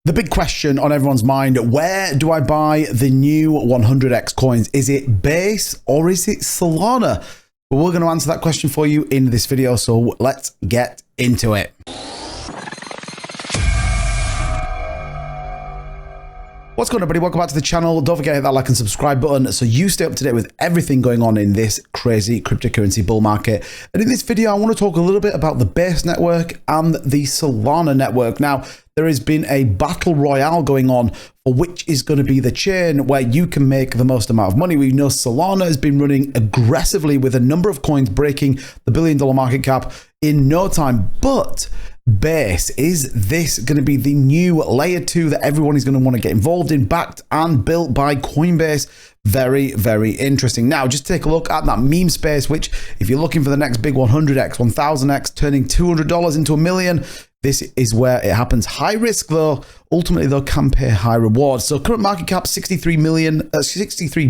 The big question on everyone's mind, where do I buy the new 100x coins? Is it Base or is it Salana? Well, we're going to answer that question for you in this video, so let's get into it. What's going on, everybody? Welcome back to the channel. Don't forget to hit that like and subscribe button so you stay up to date with everything going on in this crazy cryptocurrency bull market. And in this video, I want to talk a little bit about the Base network and the Salana network. Now, there has been a battle royale going on for which is going to be the chain where you can make the most amount of money. We know Salana has been running aggressively with a number of coins breaking the $1 billion market cap in no time, but Base, is this going to be the new layer 2 that everyone is going to want to get involved in, backed and built by Coinbase? Very, very interesting. Now, just take a look at that meme space, which if you're looking for the next big 100x, 1000x, turning $200 into $1 million, this is where it happens. High risk though, ultimately though can pay high rewards. So current market cap $63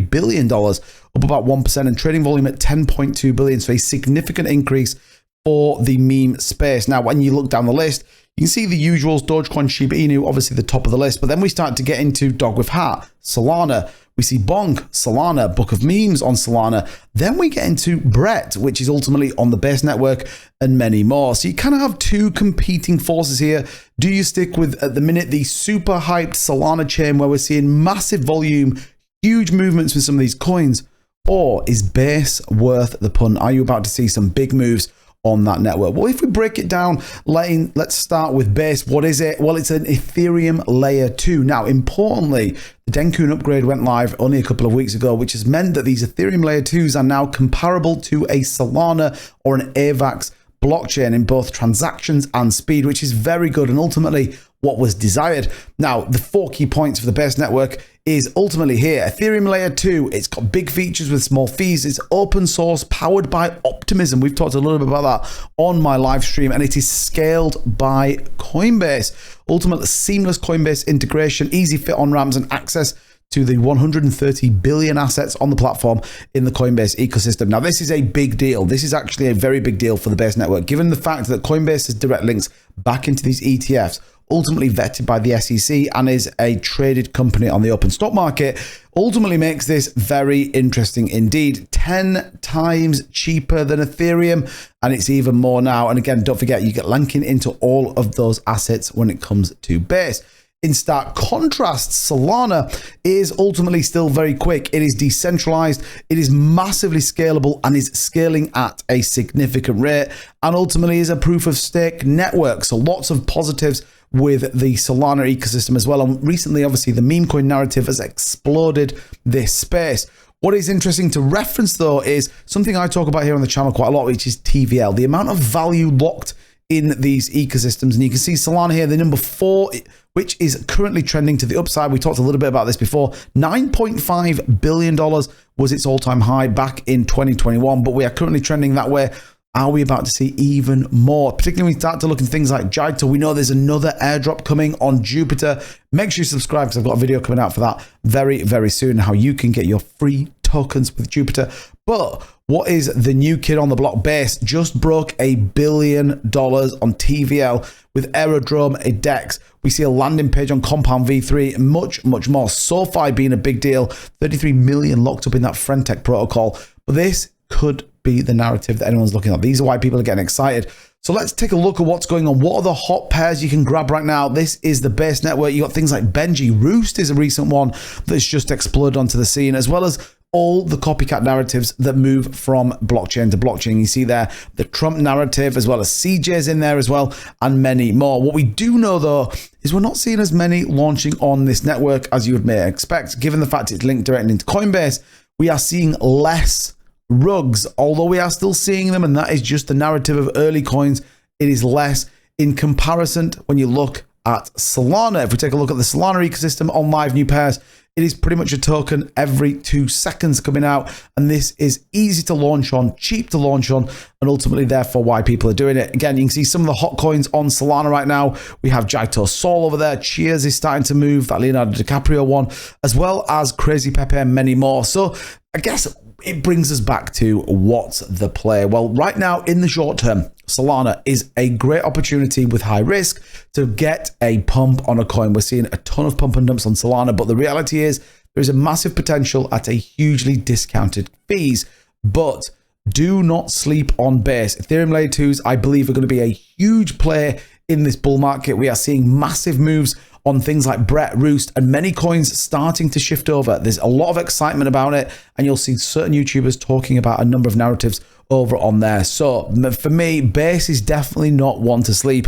billion, up about 1%, and trading volume at 10.2 billion. So a significant increase for the meme space. Now, when you look down the list, you can see the usuals: Dogecoin, Shiba Inu, obviously the top of the list. But then we start to get into Dog with Hat, Salana. We see Bonk, Salana, Book of Memes on Salana. Then we get into Brett, which is ultimately on the Base network, and many more. So you kind of have two competing forces here. Do you stick with, at the minute, the super hyped Salana chain where we're seeing massive volume, huge movements with some of these coins? Or is Base worth the punt? Are you about to see some big moves on that network? Well, if we break it down, let's start with Base. What is it? Well, it's an Ethereum layer 2. Now, importantly, the Denkun upgrade went live only a couple of weeks ago, which has meant that these Ethereum layer 2s are now comparable to a Salana or an AVAX blockchain in both transactions and speed, which is very good and ultimately what was desired. Now, the 4 key points for the Base network is ultimately here. Ethereum layer 2, it's got big features with small fees. It's open source, powered by Optimism. We've talked a little bit about that on my live stream, and it is scaled by Coinbase. Ultimately, seamless Coinbase integration, easy fit on ramps, and access to the 130 billion assets on the platform in the Coinbase ecosystem. Now, this is a big deal. This is actually a very big deal for the Base network, given the fact that Coinbase has direct links back into these ETFs, ultimately vetted by the SEC, and is a traded company on the open stock market, ultimately makes this very interesting indeed. 10 times cheaper than Ethereum, and it's even more now. And again, don't forget, you get linking into all of those assets when it comes to Base. In stark contrast, Salana is ultimately still very quick. It is decentralized, it is massively scalable, and is scaling at a significant rate, and ultimately is a proof of stake network. So lots of positives with the Salana ecosystem as well. And recently, obviously, the meme coin narrative has exploded this space. What is interesting to reference, though, is something I talk about here on the channel quite a lot, which is TVL, the amount of value locked in these ecosystems. And you can see Salana here, the number 4, which is currently trending to the upside. We talked a little bit about this before. $9.5 billion was its all-time high back in 2021, but we are currently trending that way. Are we about to see even more? Particularly when we start to look at things like Jito. We know there's another airdrop coming on Jupiter. Make sure you subscribe because I've got a video coming out for that very, very soon, how you can get your free tokens with Jupiter. But what is the new kid on the block? Base just broke $1 billion on TVL with Aerodrome, a DEX. We see a landing page on Compound V3, much, much more. SoFi being a big deal, 33 million locked up in that Frentech protocol. But this could be the narrative that anyone's looking at. These are why people are getting excited. So let's take a look at what's going on. What are the hot pairs you can grab right now? This is the Base network. You got things like Benji. Roost is a recent one that's just exploded onto the scene, as well as all the copycat narratives that move from blockchain to blockchain. You see there the Trump narrative, as well as CJ's in there as well, and many more. What we do know, though, is we're not seeing as many launching on this network as you may expect, given the fact it's linked directly into Coinbase. We are seeing less rugs, although we are still seeing them, and that is just the narrative of early coins. It is less in comparison when you look at Salana. If we take a look at the Salana ecosystem on live new pairs, it is pretty much a token every 2 seconds coming out, and this is easy to launch on, cheap to launch on, and ultimately therefore why people are doing it. Again, you can see some of the hot coins on Salana right now. We have Jito Sol over there. Cheers is starting to move, that Leonardo DiCaprio one, as well as Crazy Pepe and many more. So I guess it brings us back to what's the play. Well, right now in the short term, Salana is a great opportunity with high risk to get a pump on a coin. We're seeing a ton of pump and dumps on Salana, but the reality is there is a massive potential at a hugely discounted fees. But do not sleep on Base. Ethereum Layer 2s, I believe, are going to be a huge player in this bull market. We are seeing massive moves on things like Brett, Roost, and many coins starting to shift over. There's a lot of excitement about it, and you'll see certain YouTubers talking about a number of narratives over on there. So for me, Base is definitely not one to sleep,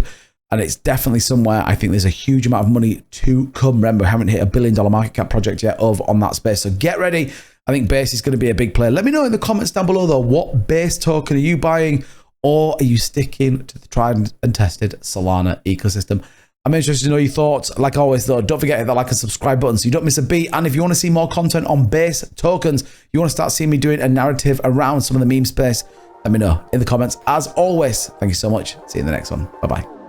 and it's definitely somewhere I think there's a huge amount of money to come. Remember, we haven't hit $1 billion market cap project yet over on that space, so get ready. I think Base is going to be a big player. Let me know in the comments down below, though, what Base token are you buying, or are you sticking to the tried and tested Salana ecosystem? I'm interested to know your thoughts. Like always, though, don't forget to hit that like and subscribe button so you don't miss a beat. And if you want to see more content on Base tokens, you want to start seeing me doing a narrative around some of the meme space, let me know in the comments. As always, thank you so much. See you in the next one. Bye-bye.